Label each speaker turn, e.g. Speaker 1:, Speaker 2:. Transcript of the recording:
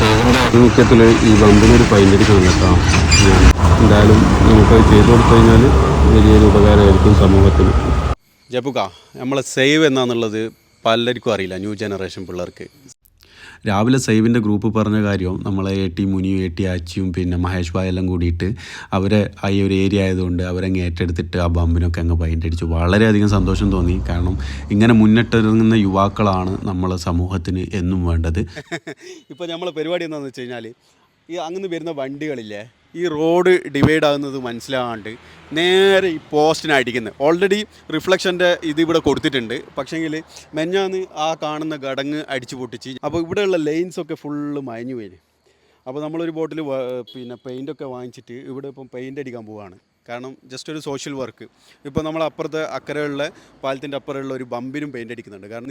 Speaker 1: ആഭിമുഖ്യത്തിൽ ഈ ബമ്പിനൊരു പൈൻ്റടിക്കണം കേട്ടോ. ഞാൻ എന്തായാലും നമുക്ക് ചെയ്തു കൊടുത്തു കഴിഞ്ഞാൽ വലിയൊരു ഉപകാരമായിരിക്കും സമൂഹത്തിന്. ജബുക നമ്മളെ സേവ് എന്നാന്നുള്ളത് പലർക്കും അറിയില്ല, ന്യൂ ജനറേഷൻ പിള്ളേർക്ക്. രാവിലെ സൈവിൻ്റെ ഗ്രൂപ്പ് പറഞ്ഞ കാര്യം നമ്മളെ എ ടി മുനിയും എ ടി ആച്ചിയും പിന്നെ മഹേഷ് ഭായ് എല്ലാം കൂടിയിട്ട് അവരെ ഈ ഒരു ഏരിയ ആയതുകൊണ്ട് അവരങ്ങ് ഏറ്റെടുത്തിട്ട് ആ ബമ്പിനൊക്കെ അങ്ങ് പെയിൻ്റ് അടിച്ചു. വളരെയധികം സന്തോഷം തോന്നി. കാരണം ഇങ്ങനെ മുന്നിട്ടിറങ്ങുന്ന യുവാക്കളാണ് നമ്മളെ സമൂഹത്തിന് എന്നും വേണ്ടത്. ഇപ്പോൾ നമ്മളെ പരിപാടി എന്താണെന്ന് വെച്ച് കഴിഞ്ഞാൽ ഈ അങ്ങനെ വരുന്ന വണ്ടികളില്ലേ, ഈ റോഡ് ഡിവൈഡ് ആകുന്നത് മനസ്സിലാകാണ്ട് നേരെ ഈ പോസ്റ്റിനെ അടിക്കുന്നത്. ഓൾറെഡി റിഫ്ലക്ഷൻ്റെ ഇത് ഇവിടെ കൊടുത്തിട്ടുണ്ട്, പക്ഷേങ്കിൽ മെഞ്ഞാന്ന് ആ കാണുന്ന ഘടങ്ങ് അടിച്ചു പൊട്ടിച്ച്. അപ്പോൾ ഇവിടെയുള്ള ലൈൻസൊക്കെ ഫുള്ള് മയഞ്ഞു പോയി. അപ്പോൾ നമ്മളൊരു ബോട്ടിൽ പിന്നെ പെയിൻ്റൊക്കെ വാങ്ങിച്ചിട്ട് ഇവിടെ ഇപ്പം പെയിൻ്റ് അടിക്കാൻ പോവുകയാണ്. കാരണം ജസ്റ്റ് ഒരു സോഷ്യൽ വർക്ക്. ഇപ്പോൾ നമ്മൾ അപ്പുറത്തെ അക്കരെയുള്ള പാലത്തിൻ്റെ അപ്പുറമുള്ള ഒരു ബമ്പിനും പെയിൻ്റ് അടിക്കുന്നുണ്ട്. കാരണം